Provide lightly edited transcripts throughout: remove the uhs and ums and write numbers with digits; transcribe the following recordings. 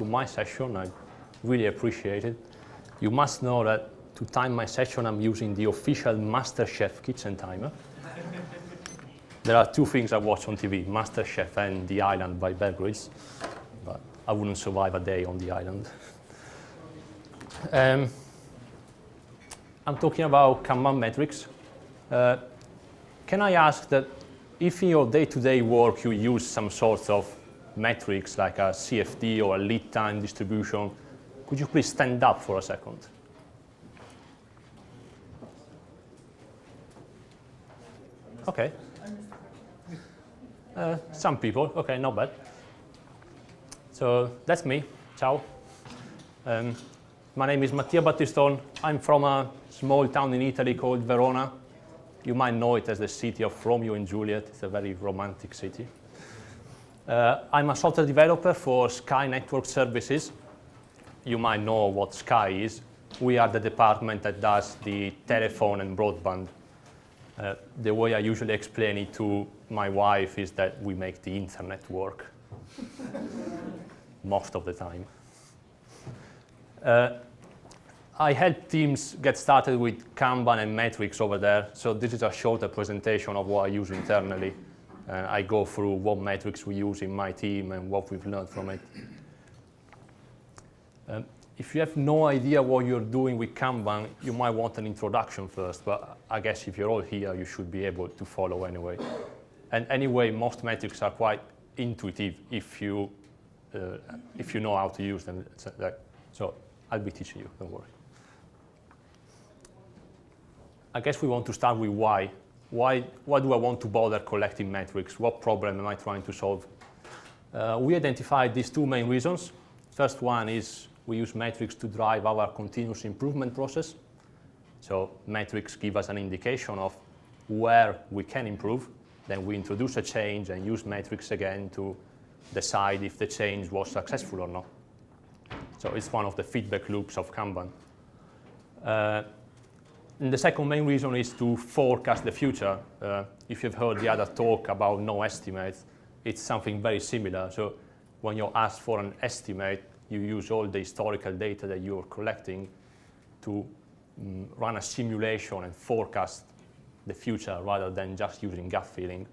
to my session. I really appreciate it. You must know that to time my session, I'm using the official MasterChef kitchen timer. There are two things I watch on TV, MasterChef and The Island by Bear Grylls, but I wouldn't survive a day on the island. I'm talking about Kanban metrics. Can I ask that if in your day-to-day work you use some sorts of metrics like a CFD or a lead time distribution, could you please stand up for a second? Okay. Some people, okay, not bad. So that's me, ciao. My name is Mattia Battiston. I'm from a small town in Italy called Verona. You might know it as the city of Romeo and Juliet. It's a very romantic city. I'm a software developer for Sky Network Services. You might know what Sky is. We are the department that does the telephone and broadband. The way I usually explain it to my wife is that we make the internet work most of the time. I help teams get started with Kanban and metrics over there. So this is a shorter presentation of what I use internally. I go through what metrics we use in my team and what we've learned from it. If you have no idea what you're doing with Kanban, you might want an introduction first, but I guess if you're all here, you should be able to follow anyway. And anyway, most metrics are quite intuitive if you know how to use them. So I'll be teaching you, don't worry. I guess we want to start with why. Why do I want to bother collecting metrics? What problem am I trying to solve? We identified these two main reasons. First one is we use metrics to drive our continuous improvement process. So metrics give us an indication of where we can improve. Then we introduce a change and use metrics again to decide if the change was successful or not. So it's one of the feedback loops of Kanban. And the second main reason is to forecast the future. If you've heard the other talk about no estimates, it's something very similar. So when you're asked for an estimate, you use all the historical data that you're collecting to run a simulation and forecast the future rather than just using gut feeling.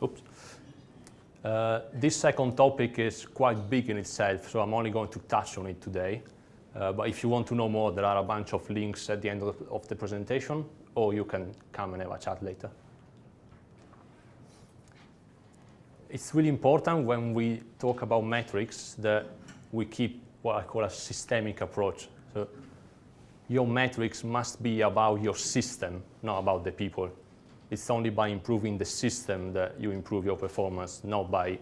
Oops. This second topic is quite big in itself, so I'm only going to touch on it today. But if you want to know more, there are a bunch of links at the end of the presentation, or you can come and have a chat later. It's really important when we talk about metrics that we keep what I call a systemic approach. So your metrics must be about your system, not about the people. It's only by improving the system that you improve your performance, not by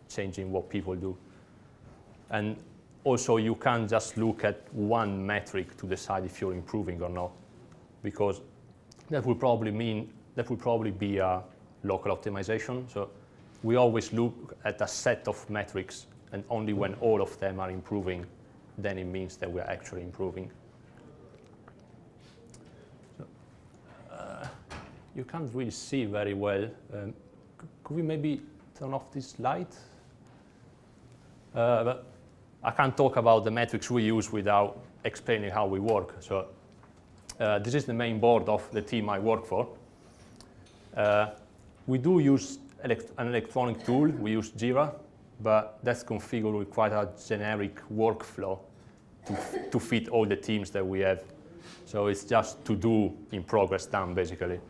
changing what people do. And also, you can't just look at one metric to decide if you're improving or not, because that will probably be a local optimization. So we always look at a set of metrics, and only when all of them are improving, then it means that we're actually improving. So, you can't really see very well. Could we maybe turn off this light? But I can't talk about the metrics we use without explaining how we work. So this is the main board of the team I work for. We do use an electronic tool. We use Jira, but that's configured with quite a generic workflow to fit all the teams that we have. So it's just to do in progress done, basically.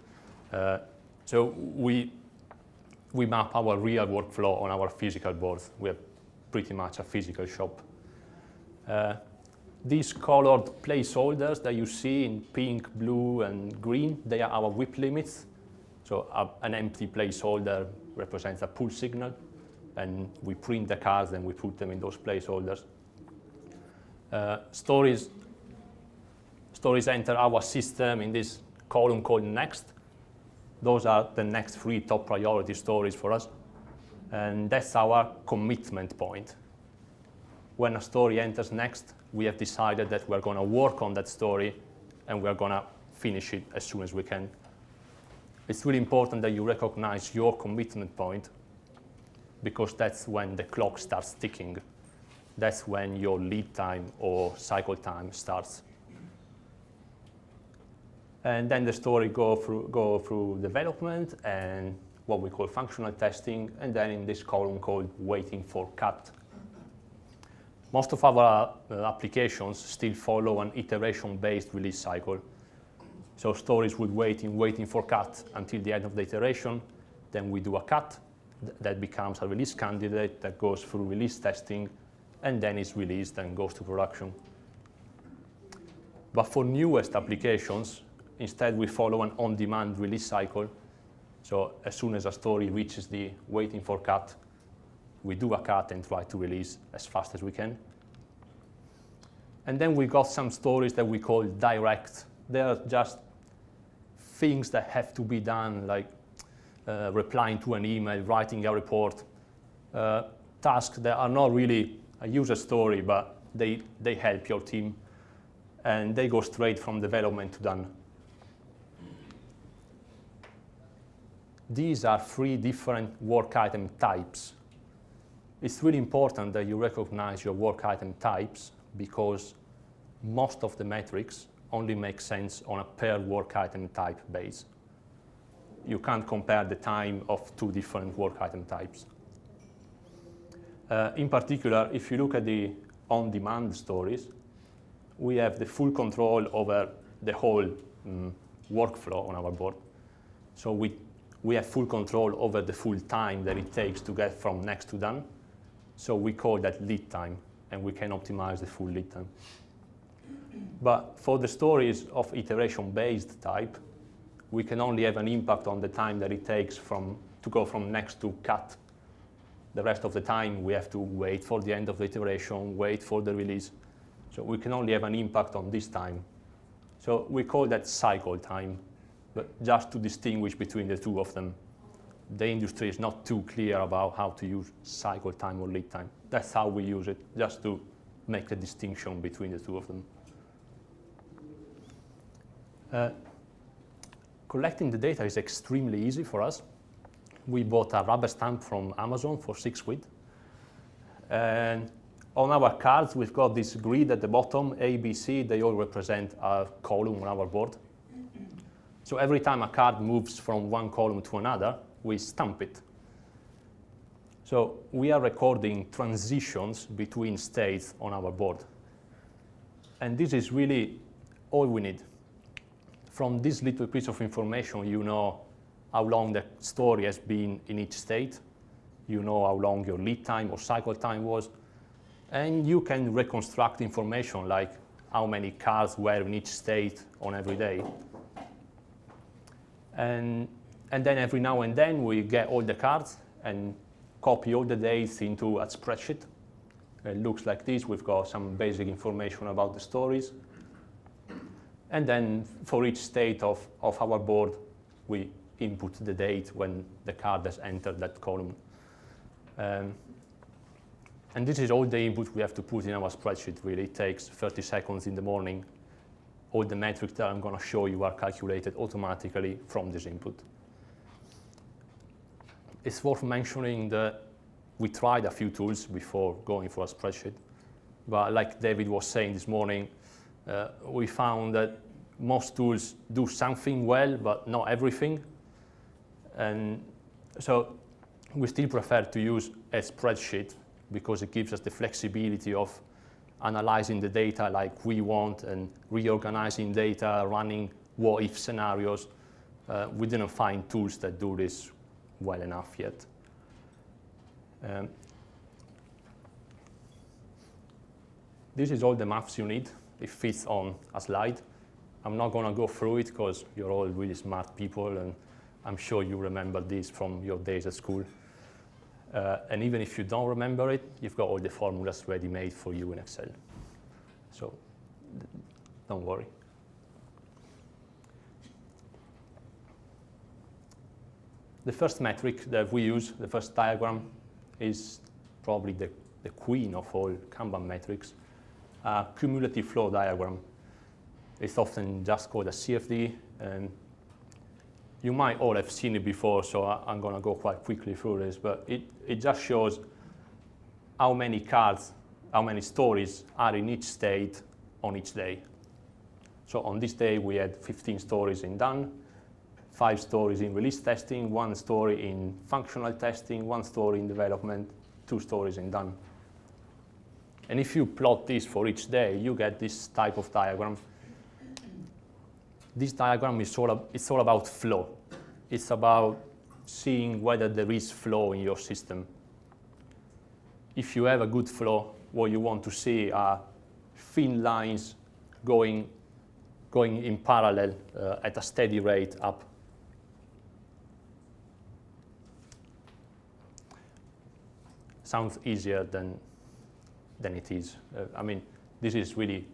So we map our real workflow on our physical boards. We have pretty much a physical shop. These colored placeholders that you see in pink, blue, and green, they are our WIP limits. So an empty placeholder represents a pull signal, and we print the cards and we put them in those placeholders. Stories enter our system in this column called next. Those are the next 3 top priority stories for us. And that's our commitment point. When a story enters next, we have decided that we're going to work on that story and we're going to finish it as soon as we can. It's really important that you recognize your commitment point, because that's when the clock starts ticking. that's when your lead time or cycle time starts. And then the story go through development and what we call functional testing, and then in this column called waiting for cut. Most of our applications still follow an iteration-based release cycle. So stories would waiting for cut until the end of the iteration, then we do a cut, that becomes a release candidate that goes through release testing, and then is released and goes to production. But for newest applications, instead we follow an on-demand release cycle. So as soon as a story reaches the waiting for cut, we do a cut and try to release as fast as we can. And then we got some stories that we call direct. They are just things that have to be done, like replying to an email, writing a report, tasks that are not really a user story, but they help your team, and they go straight from development to done. These are 3 different work item types. It's really important that you recognize your work item types, because most of the metrics only make sense on a per work item type base. You can't compare the time of 2 different work item types. In particular, if you look at the on-demand stories, we have the full control over the whole workflow on our board. So we have full control over the full time that it takes to get from next to done. So we call that lead time, and we can optimize the full lead time. But for the stories of iteration-based type, we can only have an impact on the time that it takes to go from next to cut. The rest of the time, we have to wait for the end of the iteration, wait for the release. So we can only have an impact on this time. So we call that cycle time, but just to distinguish between the 2 of them. The industry is not too clear about how to use cycle time or lead time. That's how we use it, just to make the distinction between the 2 of them. Collecting the data is extremely easy for us. We bought a rubber stamp from Amazon for 6 quid. And on our cards, we've got this grid at the bottom, A, B, C. They all represent a column on our board. So every time a card moves from one column to another, we stamp it. So we are recording transitions between states on our board. And this is really all we need. From this little piece of information, you know how long the story has been in each state. You know how long your lead time or cycle time was. And you can reconstruct information like how many cards were in each state on every day. And then every now and then we get all the cards and copy all the dates into a spreadsheet. It looks like this. We've got some basic information about the stories. And then for each state of our board, we input the date when the card has entered that column. And this is all the input we have to put in our spreadsheet, really. It takes 30 seconds in the morning. All the metrics that I'm going to show you are calculated automatically from this input. It's worth mentioning that we tried a few tools before going for a spreadsheet. But like David was saying this morning, we found that most tools do something well, but not everything. And so we still prefer to use a spreadsheet because it gives us the flexibility of analyzing the data like we want and reorganizing data, running what-if scenarios. We didn't find tools that do this well enough yet. This is all the maths you need. It fits on a slide. I'm not going to go through it because you're all really smart people, and I'm sure you remember this from your days at school. And even if you don't remember it, you've got all the formulas ready-made for you in Excel. So don't worry. The first metric that we use, the first diagram, is probably the queen of all Kanban metrics, a cumulative flow diagram. It's often just called a CFD, and you might all have seen it before, so I'm going to go quite quickly through this, but it just shows how many cards how many stories are in each state on each day. So on this day, we had 15 stories in done, 5 stories in release testing, 1 story in functional testing, 1 story in development, 2 stories in done. And if you plot this for each day, you get this type of diagram. This diagram is it's all about flow. It's about seeing whether there is flow in your system. If you have a good flow, what you want to see are thin lines going in parallel at a steady rate up. Sounds easier than it is. I mean, this is really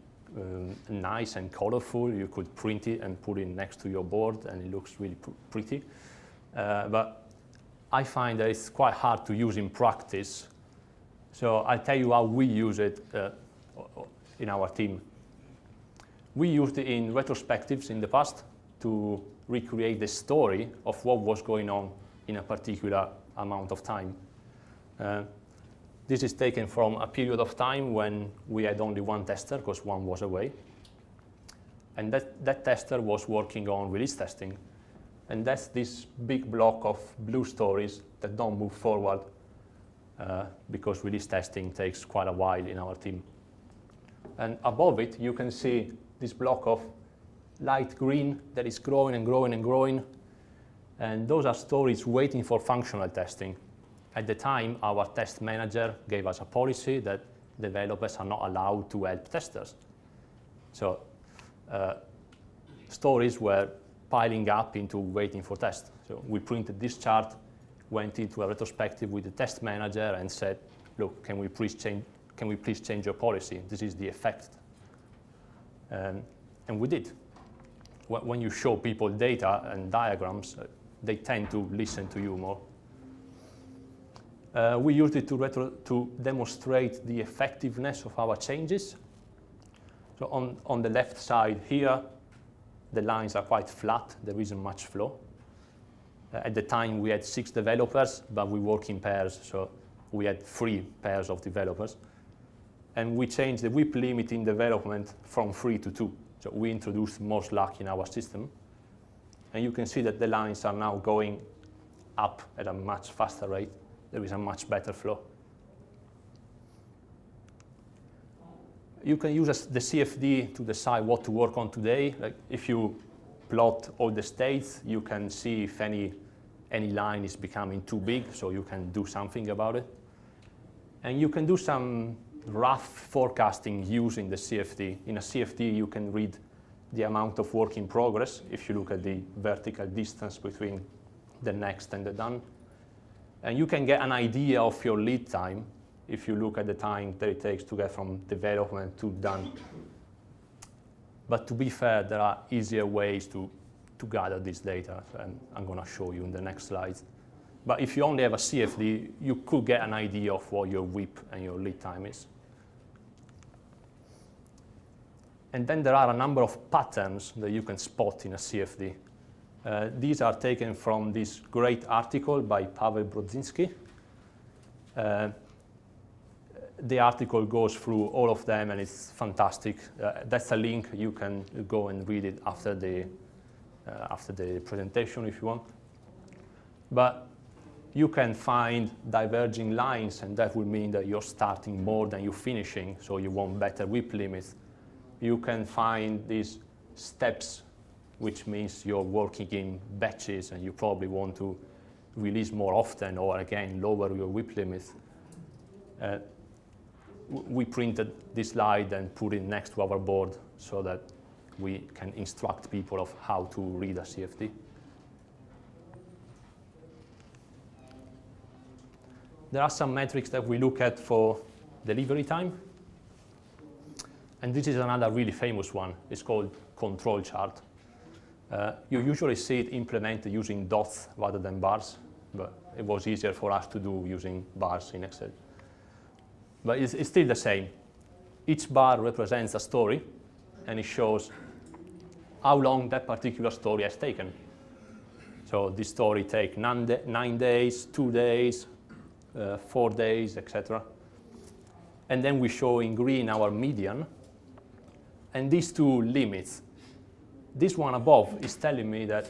nice and colorful. You could print it and put it next to your board, and it looks really pretty. But I find that it's quite hard to use in practice. So I'll tell you how we use it in our team. We used it in retrospectives in the past to recreate the story of what was going on in a particular amount of time. This is taken from a period of time when we had only 1 tester because 1 was away. And that tester was working on release testing. And that's this big block of blue stories that don't move forward because release testing takes quite a while in our team. And above it, you can see this block of light green that is growing and growing and growing. And those are stories waiting for functional testing. At the time, our test manager gave us a policy that developers are not allowed to help testers. So stories were piling up into waiting for test. So we printed this chart, went into a retrospective with the test manager and said, look, can we please change your policy? This is the effect. And we did. When you show people data and diagrams, they tend to listen to you more. We used it to demonstrate the effectiveness of our changes. So on the left side here, the lines are quite flat. There isn't much flow. At the time, we had 6 developers, but we work in pairs, so we had 3 pairs of developers. And we changed the WIP limit in development from 3 to 2. So we introduced more slack in our system. And you can see that the lines are now going up at a much faster rate. There is a much better flow. You can use the CFD to decide what to work on today. Like if you plot all the states, you can see if any line is becoming too big, so you can do something about it. And you can do some rough forecasting using the CFD. In a CFD, you can read the amount of work in progress if you look at the vertical distance between the next and the done. And you can get an idea of your lead time if you look at the time that it takes to get from development to done. But to be fair, there are easier ways to gather this data, and I'm going to show you in the next slides. But if you only have a CFD, you could get an idea of what your WIP and your lead time is. And then there are a number of patterns that you can spot in a CFD. These are taken from this great article by Paweł Brodzinski. The article goes through all of them, and it's fantastic. That's a link. You can go and read it after the presentation if you want. But you can find diverging lines, and that will mean that you're starting more than you're finishing, so you want better WIP limits. You can find these steps, which means you're working in batches, and you probably want to release more often, or again, lower your WIP limits. We printed this slide and put it next to our board so that we can instruct people of how to read a CFD. There are some metrics that we look at for delivery time. And this is another really famous one. It's called control chart. You usually see it implemented using dots rather than bars, but it was easier for us to do using bars in Excel. But it's still the same. Each bar represents a story, and it shows how long that particular story has taken. So this story takes 9 days, 2 days, 4 days, etc. And then we show in green our median. And these two limits, this one above is telling me that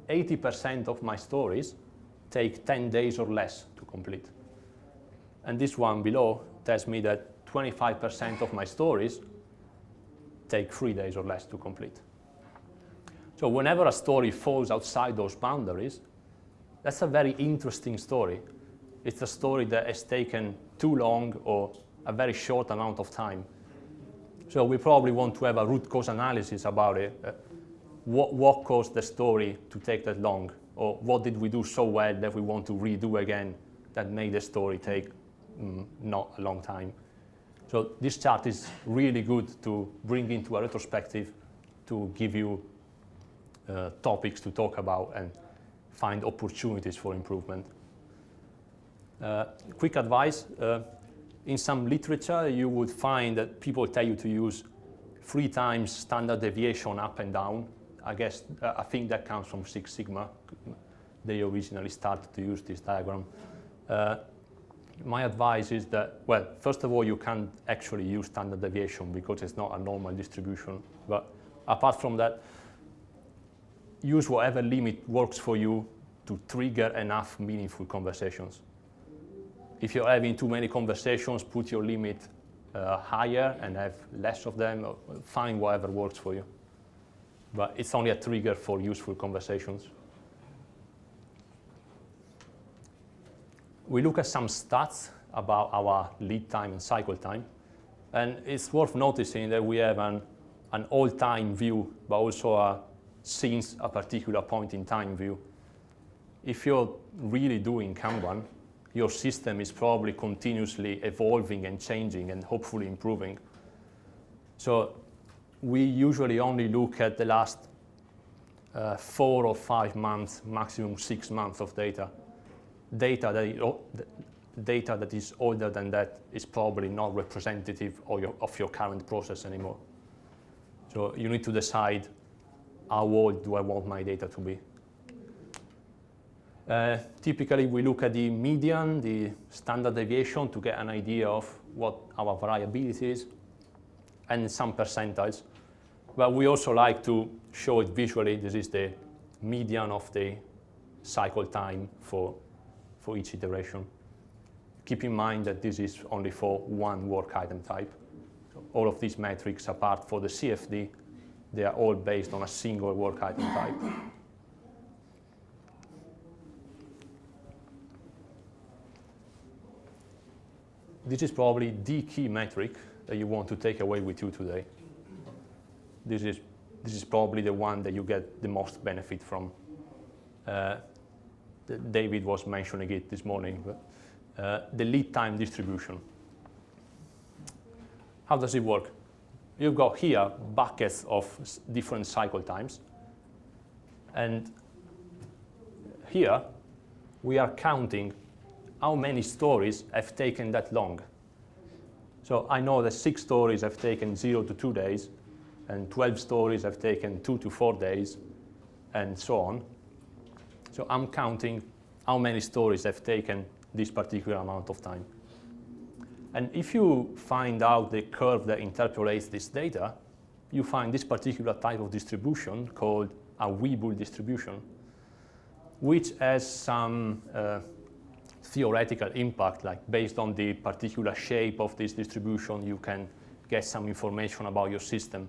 80% of my stories take 10 days or less to complete. And this one below tells me that 25% of my stories take 3 days or less to complete. So whenever a story falls outside those boundaries, that's a very interesting story. It's a story that has taken too long or a very short amount of time. So we probably want to have a root cause analysis about it. What caused the story to take that long? Or what did we do so well that we want to redo again that made the story take not a long time? So this chart is really good to bring into a retrospective to give you topics to talk about and find opportunities for improvement. Quick advice, in some literature you would find that people tell you to use 3 times standard deviation up and down. I guess, I think that comes from Six Sigma. They originally started to use this diagram. My advice is that, well, first of all, you can't actually use standard deviation because it's not a normal distribution. But apart from that, use whatever limit works for you to trigger enough meaningful conversations. If you're having too many conversations, put your limit higher and have less of them. Find whatever works for you. But it's only a trigger for useful conversations. We look at some stats about our lead time and cycle time. And it's worth noticing that we have an all-time view, but also a since a particular point in time view. If you're really doing Kanban, your system is probably continuously evolving and changing and hopefully improving. So we usually only look at the last 4 or 5 months, maximum 6 months of data. Data that is older than that is probably not representative of your current process anymore. So you need to decide, how old do I want my data to be? Typically, we look at the median, the standard deviation, to get an idea of what our variability is, and some percentiles. But we also like to show it visually. This is the median of the cycle time for each iteration. Keep in mind that this is only for one work item type. So all of these metrics, apart for the CFD, they are all based on a single work item type. This is probably the key metric that you want to take away with you today. This is probably the one that you get the most benefit from. David was mentioning it this morning, but the lead time distribution. How does it work? You've got here buckets of different cycle times. And here we are counting how many stories have taken that long. So I know that 6 stories have taken 0 to 2 days, and 12 stories have taken 2 to 4 days, and so on. So I'm counting how many stories have taken this particular amount of time. And if you find out the curve that interpolates this data, you find this particular type of distribution called a Weibull distribution, which has some theoretical impact, like based on the particular shape of this distribution, you can get some information about your system.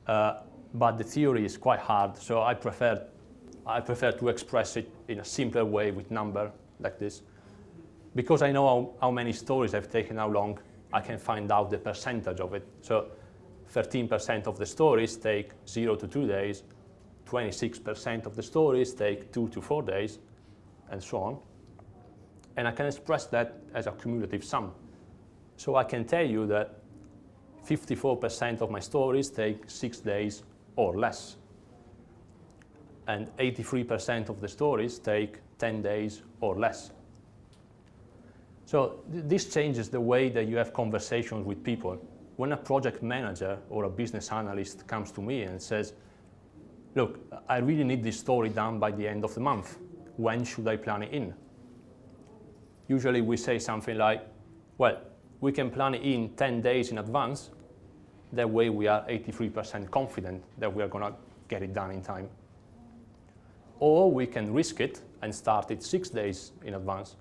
But the theory is quite hard, so I prefer to express it in a simpler way with number like this. Because I know how many stories have taken how long, I can find out the percentage of it. So 13% of the stories take 0 to 2 days, 26% of the stories take 2 to 4 days, and so on. And I can express that as a cumulative sum. So I can tell you that 54% of my stories take 6 days or less. And 83% of the stories take 10 days or less. So this changes the way that you have conversations with people. When a project manager or a business analyst comes to me and says, look, I really need this story done by the end of the month. When should I plan it in? Usually we say something like, well, we can plan it in 10 days in advance. That way we are 83% confident that we are going to get it done in time. Or we can risk it and start it 6 days in advance.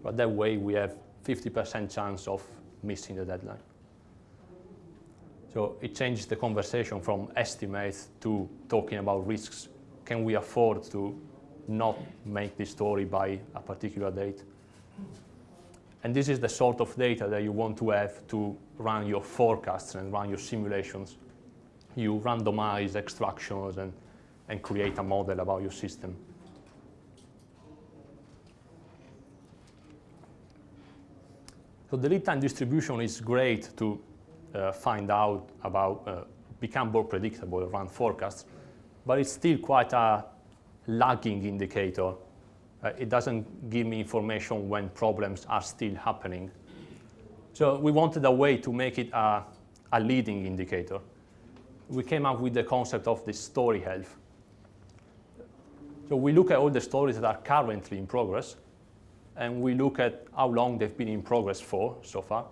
But that way we have 50% chance of missing the deadline. So it changes the conversation from estimates to talking about risks. Can we afford to not make this story by a particular date? And this is the sort of data that you want to have to run your forecasts and run your simulations. You randomize extractions and create a model about your system. So the lead time distribution is great to find out about, become more predictable, run forecasts, but it's still quite a lagging indicator. It doesn't give me information when problems are still happening. So we wanted a way to make it a leading indicator. We came up with the concept of the story health. So we look at all the stories that are currently in progress, and we look at how long they've been in progress for so far.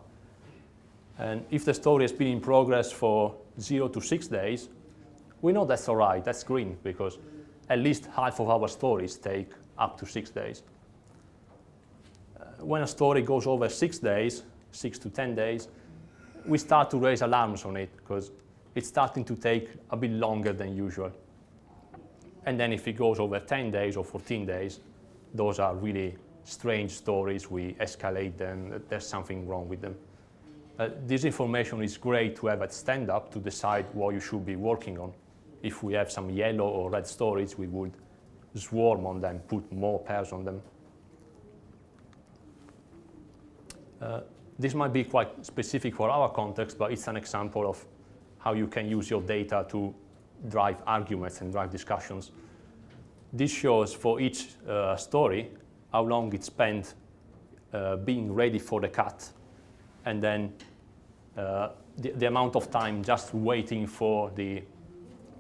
And if the story has been in progress for 0 to 6 days, we know that's all right, that's green, because at least half of our stories take up to 6 days. When a story goes over 6 days, 6 to 10 days, we start to raise alarms on it, because it's starting to take a bit longer than usual. And then if it goes over 10 days or 14 days, those are really strange stories. We escalate them. There's something wrong with them. This information is great to have at stand-up to decide what you should be working on. If we have some yellow or red stories, we would swarm on them, put more pairs on them. This might be quite specific for our context, but it's an example of how you can use your data to drive arguments and drive discussions. This shows for each story how long it spent being ready for the cut, and then the amount of time just waiting for the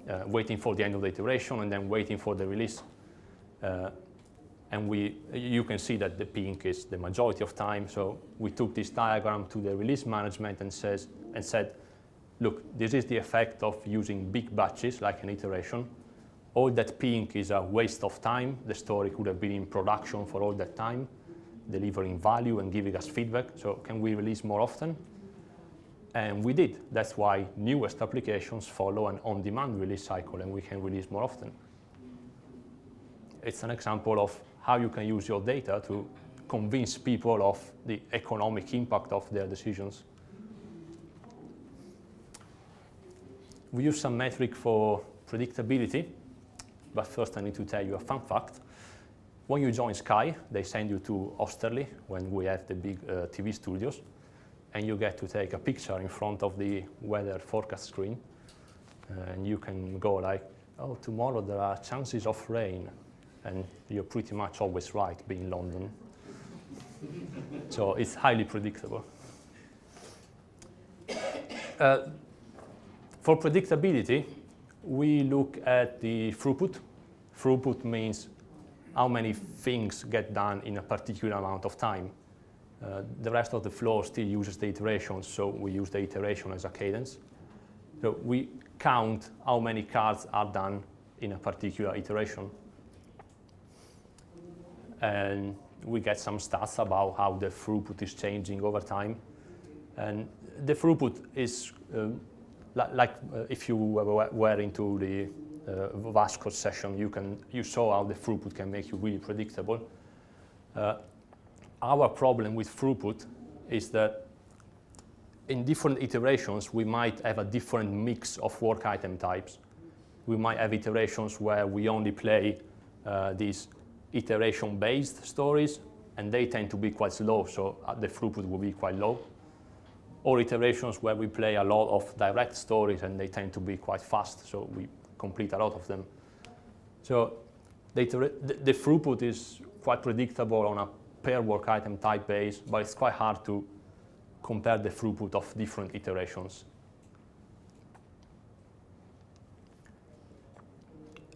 end of the iteration and then waiting for the release. And you can see that the pink is the majority of time. So we took this diagram to the release management and said, look, this is the effect of using big batches like an iteration. All that pink is a waste of time. The story could have been in production for all that time, delivering value and giving us feedback. So can we release more often? And we did. That's why newest applications follow an on-demand release cycle, and we can release more often. It's an example of how you can use your data to convince people of the economic impact of their decisions. We use some metric for predictability, but first I need to tell you a fun fact. When you join Sky, they send you to Osterley when we have the big TV studios, and you get to take a picture in front of the weather forecast screen. And you can go like, oh, tomorrow there are chances of rain. And you're pretty much always right, being London. So it's highly predictable. For predictability, we look at the throughput. Throughput means how many things get done in a particular amount of time. The rest of the flow still uses the iterations, so we use the iteration as a cadence. So we count how many cards are done in a particular iteration. And we get some stats about how the throughput is changing over time. And the throughput is if you were into the Vasco session, you saw how the throughput can make you really predictable. Our problem with throughput is that in different iterations, we might have a different mix of work item types. We might have iterations where we only play these iteration-based stories, and they tend to be quite slow, so the throughput will be quite low. Or iterations where we play a lot of direct stories, and they tend to be quite fast, so we complete a lot of them. So the throughput is quite predictable on a per work item type base, but it's quite hard to compare the throughput of different iterations.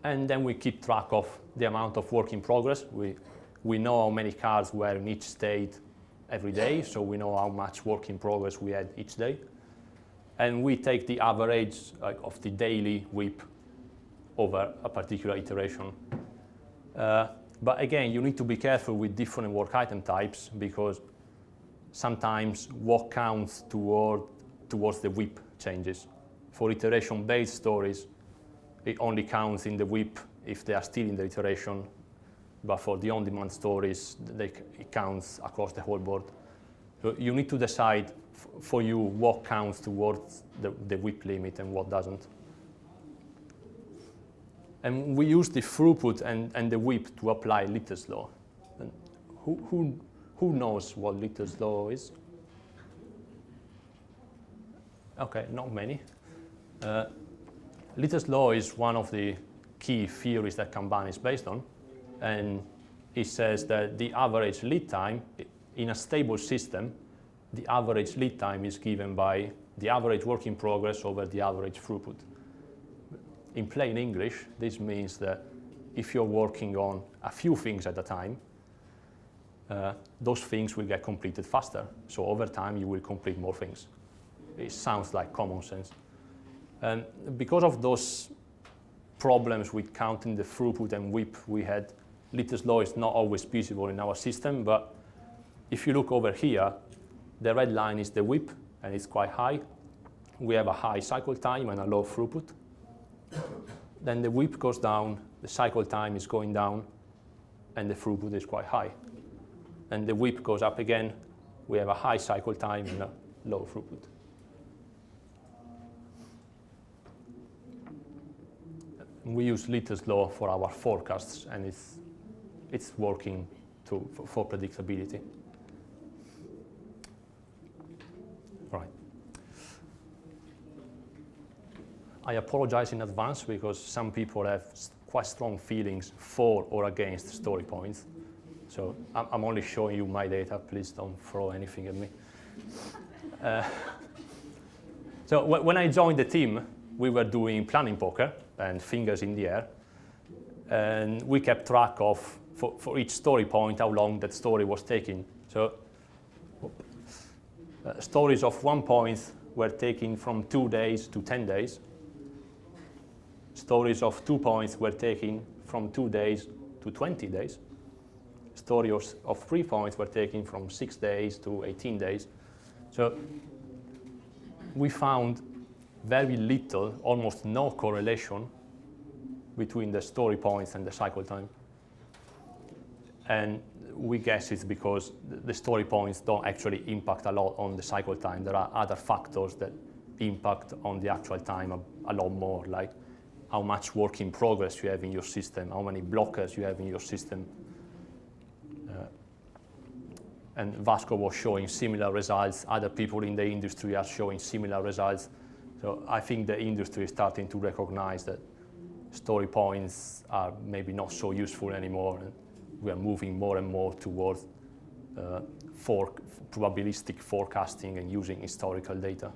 And then we keep track of the amount of work in progress. We know how many cards were in each state every day, so we know how much work in progress we had each day. And we take the average of the daily WIP over a particular iteration. But again, you need to be careful with different work item types, because sometimes what counts towards the WIP changes. For iteration-based stories, it only counts in the WIP if they are still in the iteration. But for the on-demand stories, it counts across the whole board. So you need to decide for you what counts towards the WIP limit and what doesn't. And we use the throughput and the WIP to apply Litter's law. And who knows what Litter's law is? Okay, not many. Litter's law is one of the key theories that Kanban is based on. And it says that the average lead time in a stable system, the average lead time is given by the average work in progress over the average throughput. In plain English, this means that if you're working on a few things at a time, those things will get completed faster. So over time, you will complete more things. It sounds like common sense. And because of those problems with counting the throughput and WIP we had, Litter's law is not always visible in our system, but if you look over here, the red line is the WIP, and it's quite high. We have a high cycle time and a low throughput. Then the WIP goes down, the cycle time is going down, and the throughput is quite high. And the WIP goes up again, we have a high cycle time and a low throughput. We use Litter's law for our forecasts, and it's working for predictability. Right. I apologize in advance because some people have quite strong feelings for or against story points. So I'm only showing you my data. Please don't throw anything at me. So when I joined the team, we were doing planning poker and fingers in the air. And we kept track of, for each story point, how long that story was taking. So stories of 1 point were taking from 2 days to 10 days. Stories of 2 points were taking from 2 days to 20 days. Stories of 3 points were taking from 6 days to 18 days. So we found very little, almost no correlation between the story points and the cycle time. And we guess it's because the story points don't actually impact a lot on the cycle time. There are other factors that impact on the actual time a lot more, like how much work in progress you have in your system, how many blockers you have in your system. And Vasco was showing similar results. Other people in the industry are showing similar results. So I think the industry is starting to recognize that story points are maybe not so useful anymore. And we are moving more and more towards probabilistic forecasting and using historical data.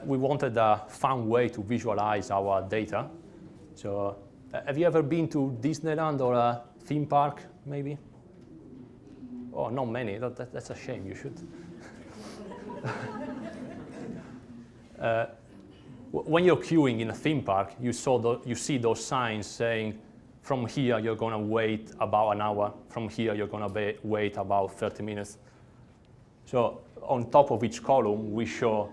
We wanted a fun way to visualize our data. So have you ever been to Disneyland or a theme park, maybe? Oh, not many. That's a shame. You should. When you're queuing in a theme park, you see those signs saying, from here you're going to wait about an hour. From here you're going to wait about 30 minutes. So on top of each column, we show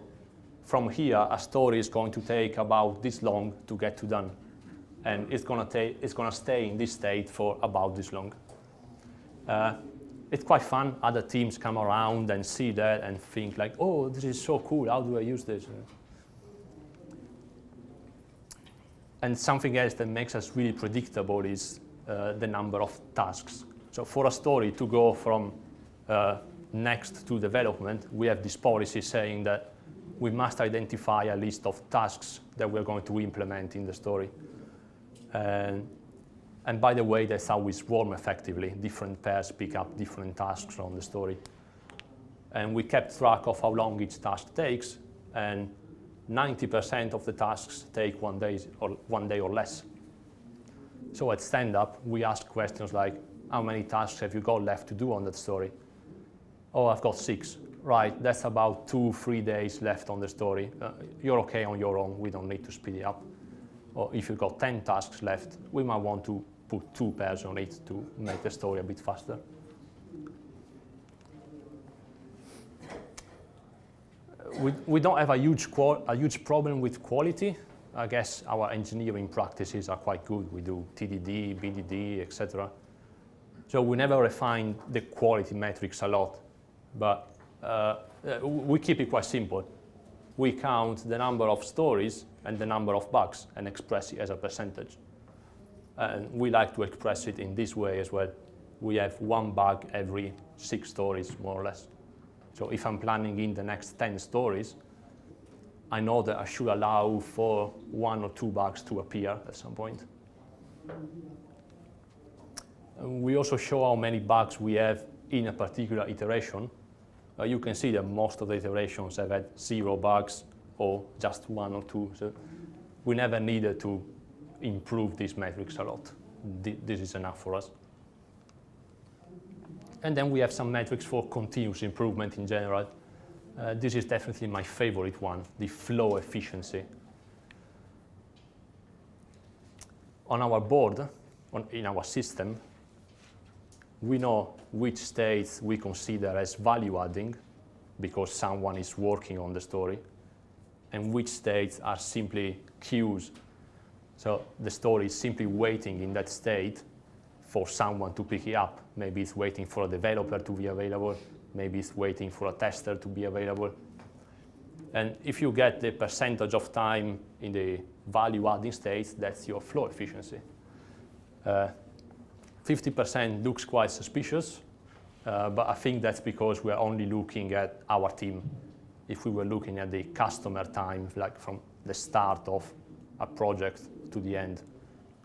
from here a story is going to take about this long to get to done. And it's going to stay in this state for about this long. It's quite fun. Other teams come around and see that and think like, oh, this is so cool. How do I use this? And something else that makes us really predictable is the number of tasks. So for a story to go from next to development, we have this policy saying that we must identify a list of tasks that we're going to implement in the story. And by the way, that's how we swarm effectively. Different pairs pick up different tasks from the story. And we kept track of how long each task takes, and 90% of the tasks take 1 day or less. So at stand-up, we ask questions like, how many tasks have you got left to do on that story? Oh, I've got 6. Right, that's about 2-3 days left on the story. You're okay on your own, we don't need to speed it up. Or if you've got 10 tasks left, we might want to put 2 pairs on it to make the story a bit faster. We don't have a huge problem with quality. I guess our engineering practices are quite good. We do TDD, BDD, etc. So we never refine the quality metrics a lot, but we keep it quite simple. We count the number of stories and the number of bugs and express it as a percentage. And we like to express it in this way as well. We have 1 bug every 6 stories, more or less. So if I'm planning in the next 10 stories, I know that I should allow for 1 or 2 bugs to appear at some point. And we also show how many bugs we have in a particular iteration. You can see that most of the iterations have had 0 bugs or just 1 or 2. So we never needed to improve these metrics a lot. This is enough for us. And then we have some metrics for continuous improvement in general. This is definitely my favorite one, the flow efficiency. On our board, in our system, we know which states we consider as value-adding because someone is working on the story, and which states are simply queues. So the story is simply waiting in that state for someone to pick it up. Maybe it's waiting for a developer to be available. Maybe it's waiting for a tester to be available. And if you get the percentage of time in the value-adding states, that's your flow efficiency. 50% looks quite suspicious, but I think that's because we're only looking at our team. If we were looking at the customer time, like from the start of a project to the end,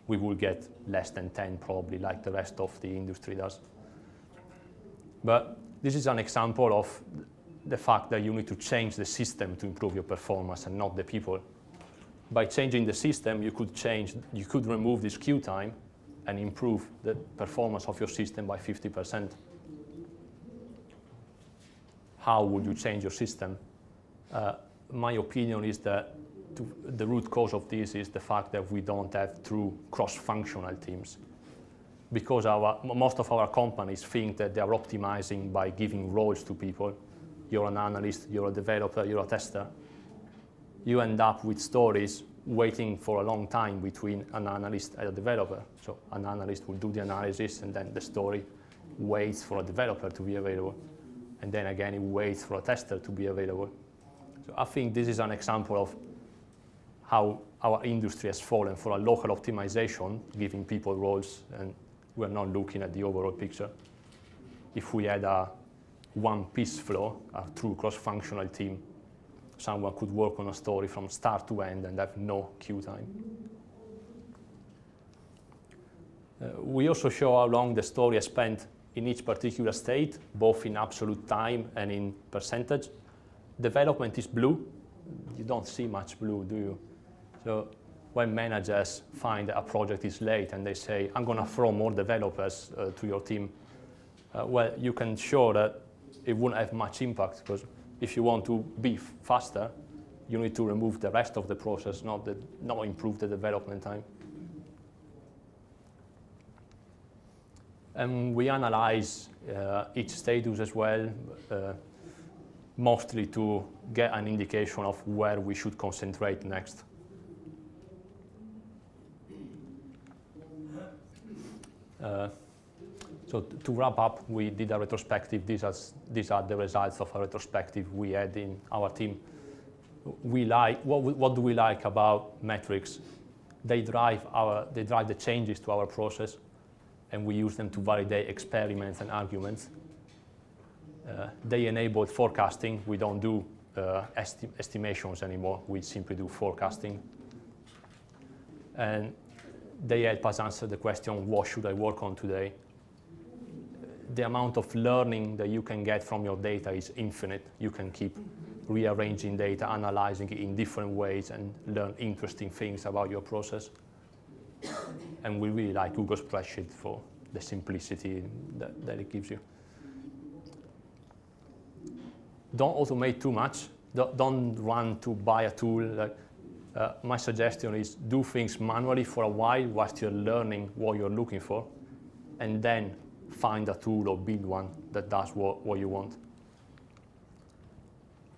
we will get less than 10 probably, like the rest of the industry does. But this is an example of the fact that you need to change the system to improve your performance and not the people. By changing the system, you could remove this queue time and improve the performance of your system by 50%. How would you change your system? My opinion is that the root cause of this is the fact that we don't have true cross-functional teams. Because most of our companies think that they are optimizing by giving roles to people. You're an analyst, you're a developer, you're a tester. You end up with stories waiting for a long time between an analyst and a developer. So an analyst will do the analysis, and then the story waits for a developer to be available. And then again, it waits for a tester to be available. So I think this is an example of how our industry has fallen for a local optimization, giving people roles, and we're not looking at the overall picture. If we had a one-piece flow, a true cross-functional team, someone could work on a story from start to end and have no queue time. We also show how long the story has spent in each particular state, both in absolute time and in percentage. Development is blue. You don't see much blue, do you? So when managers find that a project is late and they say, I'm going to throw more developers to your team, well, you can show that it wouldn't have much impact, because if you want to be faster, you need to remove the rest of the process, not improve the development time. And we analyze each status as well, mostly to get an indication of where we should concentrate next. So to wrap up, we did a retrospective. These are the results of a retrospective we had in our team. What do we like about metrics? They drive the changes to our process, and we use them to validate experiments and arguments. They enable forecasting. We don't do estimations anymore. We simply do forecasting. And they help us answer the question, what should I work on today? The amount of learning that you can get from your data is infinite. You can keep rearranging data, analyzing it in different ways, and learn interesting things about your process. And we really like Google Spreadsheet for the simplicity that it gives you. Don't automate too much. Don't run to buy a tool. My suggestion is do things manually for a while whilst you're learning what you're looking for, and then find a tool or build one that does what you want.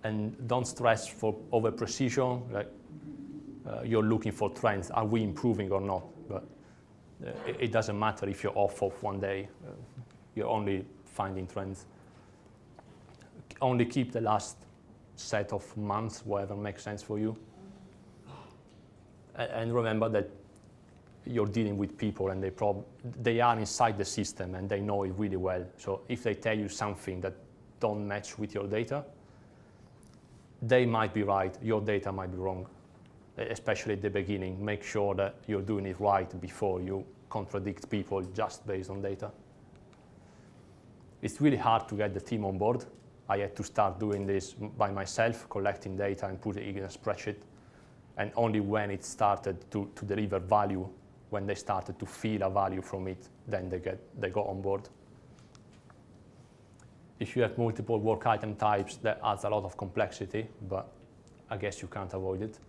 And don't stress for over precision. You're looking for trends. Are we improving or not? But it doesn't matter if you're off one day. You're only finding trends. Only keep the last set of months, whatever makes sense for you. And remember that you're dealing with people, and they are inside the system and they know it really well. So if they tell you something that don't match with your data, they might be right, your data might be wrong. Especially at the beginning, make sure that you're doing it right before you contradict people just based on data. It's really hard to get the team on board. I had to start doing this by myself, collecting data and putting it in a spreadsheet. And only when it started to deliver value, when they started to feel a value from it, then they got on board. If you have multiple work item types, that adds a lot of complexity, but I guess you can't avoid it.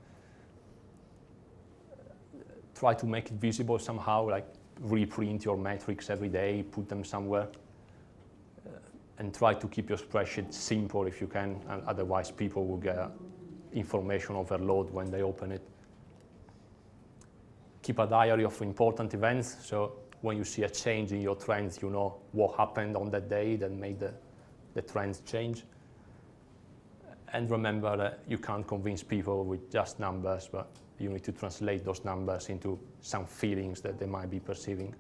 Try to make it visible somehow, like reprint your metrics every day, put them somewhere, and try to keep your spreadsheet simple if you can, and otherwise people will get information overload when they open it. Keep a diary of important events, so when you see a change in your trends, you know what happened on that day that made the trends change. And remember that you can't convince people with just numbers, but you need to translate those numbers into some feelings that they might be perceiving.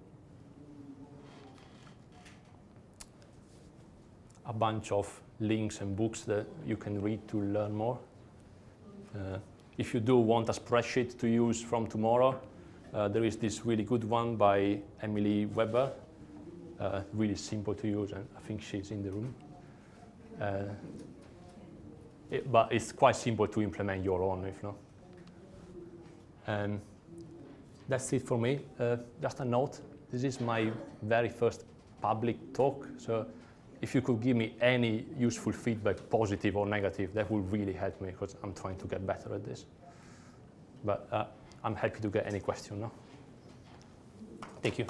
A bunch of links and books that you can read to learn more. If you do want a spreadsheet to use from tomorrow, there is this really good one by Emily Weber, really simple to use, and I think she's in the room. But it's quite simple to implement your own, if not. That's it for me. Just a note, this is my very first public talk, so if you could give me any useful feedback, positive or negative, that would really help me, because I'm trying to get better at this. But I'm happy to get any question now. Thank you.